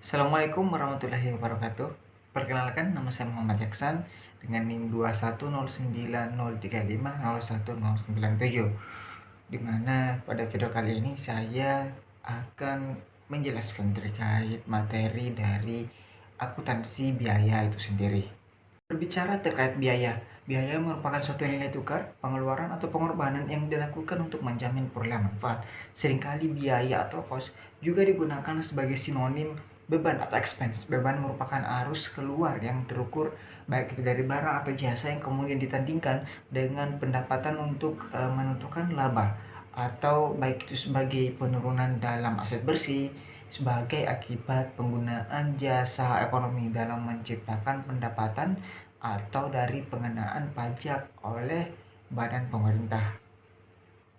Assalamualaikum warahmatullahi wabarakatuh. Perkenalkan, nama saya Muhammad Jaksan dengan NIM 21090350197. Di mana pada video kali ini saya akan menjelaskan terkait materi dari akuntansi biaya itu sendiri. Berbicara terkait biaya, biaya merupakan suatu nilai tukar, pengeluaran atau pengorbanan yang dilakukan untuk menjamin perolehan manfaat. Seringkali biaya atau cost juga digunakan sebagai sinonim beban atau expense. Beban merupakan arus keluar yang terukur baik itu dari barang atau jasa yang kemudian ditandingkan dengan pendapatan untuk menentukan laba, atau baik itu sebagai penurunan dalam aset bersih sebagai akibat penggunaan jasa ekonomi dalam menciptakan pendapatan atau dari pengenaan pajak oleh badan pemerintah.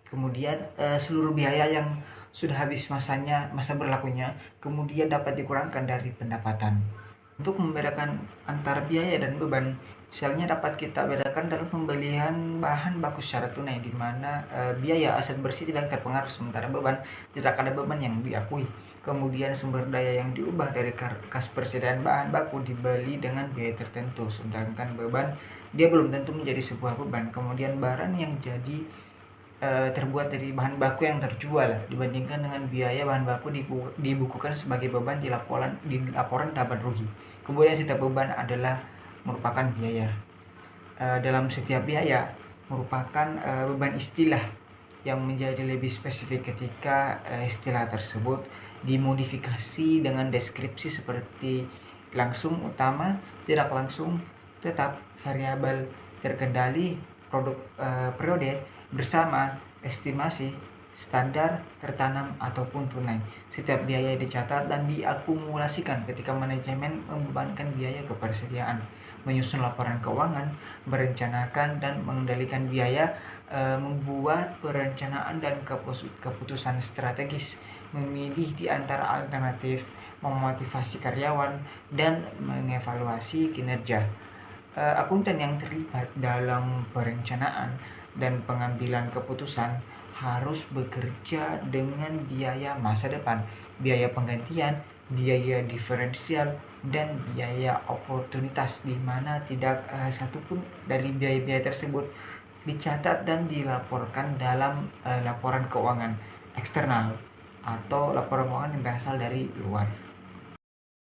Kemudian seluruh biaya yang sudah habis masa berlakunya kemudian dapat dikurangkan dari pendapatan. Untuk membedakan antara biaya dan beban, misalnya dapat kita bedakan dalam pembelian bahan baku secara tunai, di mana biaya aset bersih tidak terpengaruh, sementara beban tidak ada beban yang diakui. Kemudian sumber daya yang diubah dari kas persediaan bahan baku dibeli dengan biaya tertentu, sedangkan beban dia belum tentu menjadi sebuah beban. Kemudian barang yang jadi terbuat dari bahan baku yang terjual dibandingkan dengan biaya bahan baku dibukukan sebagai beban di laporan laba rugi. Kemudian setiap beban adalah merupakan biaya. Dalam setiap biaya merupakan beban istilah yang menjadi lebih spesifik ketika istilah tersebut dimodifikasi dengan deskripsi seperti langsung, utama, tidak langsung, tetap, variabel, terkendali, produk periode, bersama, estimasi, standar, tertanam, ataupun tunai. Setiap biaya dicatat dan diakumulasikan ketika manajemen membebankan biaya ke persediaan, menyusun laporan keuangan, merencanakan dan mengendalikan biaya, membuat perencanaan dan keputusan strategis, memilih di antara alternatif, memotivasi karyawan, dan mengevaluasi kinerja. Akuntan yang terlibat dalam perencanaan dan pengambilan keputusan harus bekerja dengan biaya masa depan, biaya penggantian, biaya diferensial, dan biaya oportunitas, di mana tidak satupun dari biaya-biaya tersebut dicatat dan dilaporkan dalam laporan keuangan eksternal atau laporan keuangan yang berasal dari luar.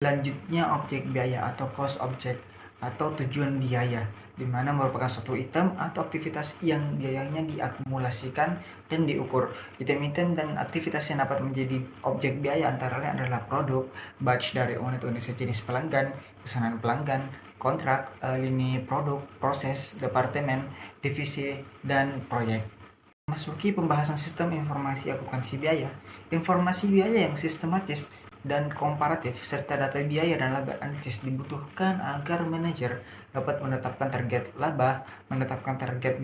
Selanjutnya, objek biaya atau cost object atau tujuan biaya, di mana merupakan suatu item atau aktivitas yang biayanya diakumulasikan dan diukur. Item-item dan aktivitas yang dapat menjadi objek biaya antara lain adalah produk, batch dari unit-unit sejenis pelanggan, pesanan pelanggan, kontrak, lini produk, proses, departemen, divisi, dan proyek. Masuki pembahasan sistem informasi akuntansi biaya. Informasi biaya yang sistematis dan komparatif serta data biaya dan laba analitis dibutuhkan agar manajer dapat menetapkan target laba, menetapkan target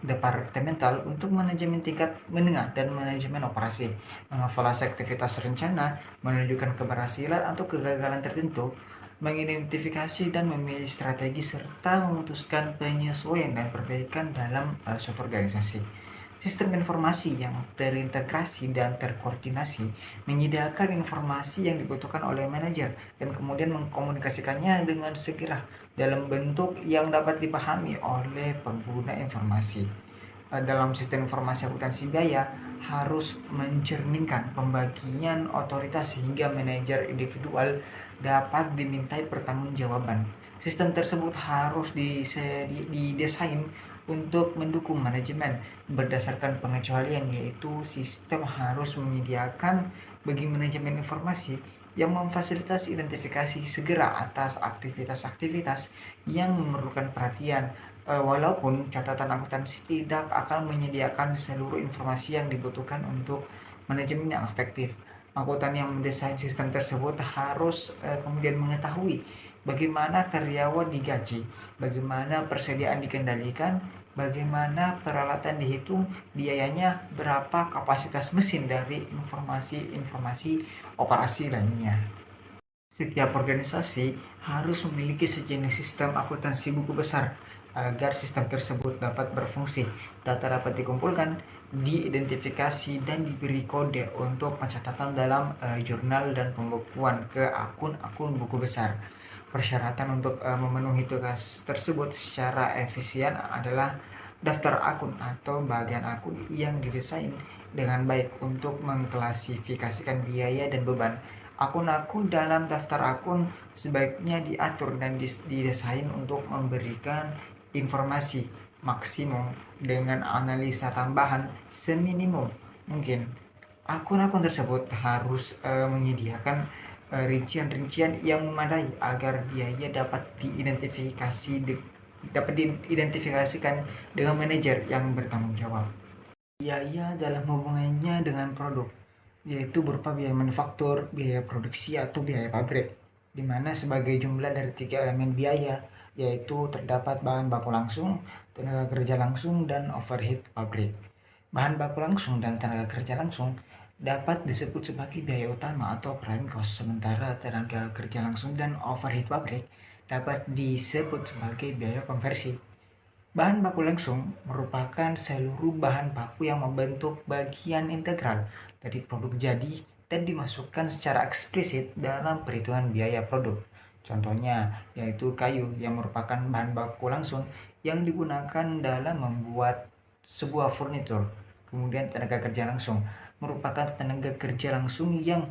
departemental untuk manajemen tingkat menengah dan manajemen operasi, mengevaluasi aktivitas rencana, menunjukkan keberhasilan atau kegagalan tertentu, mengidentifikasi dan memilih strategi serta memutuskan penyesuaian dan perbaikan dalam suatu organisasi. Sistem informasi yang terintegrasi dan terkoordinasi menyediakan informasi yang dibutuhkan oleh manajer dan kemudian mengkomunikasikannya dengan segera dalam bentuk yang dapat dipahami oleh pengguna informasi. Dalam sistem informasi akuntansi biaya harus mencerminkan pembagian otoritas sehingga manajer individual dapat dimintai pertanggungjawaban. Sistem tersebut harus didesain untuk mendukung manajemen berdasarkan pengecualian, yaitu sistem harus menyediakan bagi manajemen informasi yang memfasilitasi identifikasi segera atas aktivitas-aktivitas yang memerlukan perhatian, walaupun catatan akuntansi tidak akan menyediakan seluruh informasi yang dibutuhkan untuk manajemen yang efektif. Akuntan yang mendesain sistem tersebut harus kemudian mengetahui bagaimana karyawan digaji, bagaimana persediaan dikendalikan, bagaimana peralatan dihitung, biayanya berapa, kapasitas mesin dari informasi-informasi operasi lainnya. Setiap organisasi harus memiliki sejenis sistem akuntansi buku besar agar sistem tersebut dapat berfungsi. Data dapat dikumpulkan, diidentifikasi, dan diberi kode untuk pencatatan dalam jurnal dan pembukuan ke akun-akun buku besar. Persyaratan untuk memenuhi tugas tersebut secara efisien adalah daftar akun atau bagian akun yang didesain dengan baik untuk mengklasifikasikan biaya dan beban. Akun-akun dalam daftar akun sebaiknya diatur dan didesain untuk memberikan informasi maksimum dengan analisa tambahan seminimum mungkin. Akun-akun tersebut harus menyediakan rincian-rincian yang memadai agar biaya dapat diidentifikasikan dengan manajer yang bertanggung jawab. Biaya dalam hubungannya dengan produk, yaitu berupa biaya manufaktur, biaya produksi, atau biaya pabrik, di mana sebagai jumlah dari tiga elemen biaya, yaitu terdapat bahan baku langsung, tenaga kerja langsung, dan overhead pabrik. Bahan baku langsung dan tenaga kerja langsung dapat disebut sebagai biaya utama atau prime cost, sementara tenaga kerja langsung dan overhead pabrik dapat disebut sebagai biaya konversi. Bahan baku langsung merupakan seluruh bahan baku yang membentuk bagian integral dari produk jadi dan dimasukkan secara eksplisit dalam perhitungan biaya produk. Contohnya yaitu kayu yang merupakan bahan baku langsung yang digunakan dalam membuat sebuah furnitur. Kemudian tenaga kerja langsung merupakan tenaga kerja langsung yang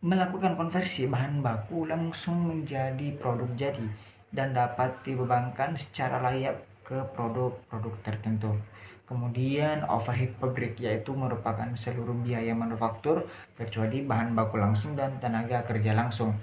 melakukan konversi bahan baku langsung menjadi produk jadi dan dapat dibebankan secara layak ke produk-produk tertentu. Kemudian overhead pabrik yaitu merupakan seluruh biaya manufaktur kecuali bahan baku langsung dan tenaga kerja langsung.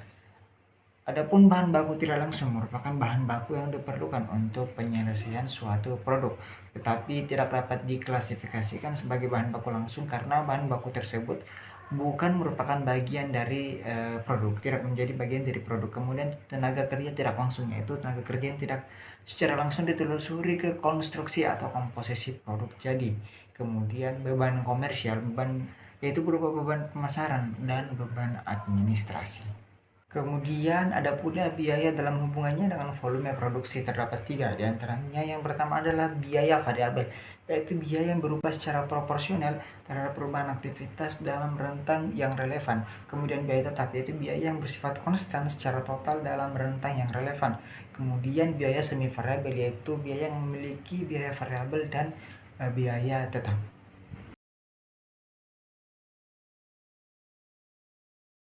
Adapun bahan baku tidak langsung merupakan bahan baku yang diperlukan untuk penyelesaian suatu produk, tetapi tidak dapat diklasifikasikan sebagai bahan baku langsung karena bahan baku tersebut bukan merupakan bagian dari produk, tidak menjadi bagian dari produk. Kemudian tenaga kerja tidak langsung, yaitu tenaga kerja yang tidak secara langsung ditelusuri ke konstruksi atau komposisi produk jadi. Kemudian beban komersial, yaitu berupa beban pemasaran dan beban administrasi. Kemudian ada pula biaya dalam hubungannya dengan volume produksi. Terdapat tiga di antaranya. Yang pertama adalah biaya variabel, yaitu biaya yang berubah secara proporsional terhadap perubahan aktivitas dalam rentang yang relevan. Kemudian biaya tetap, yaitu biaya yang bersifat konstan secara total dalam rentang yang relevan. Kemudian biaya semi variabel, yaitu biaya yang memiliki biaya variabel dan biaya tetap.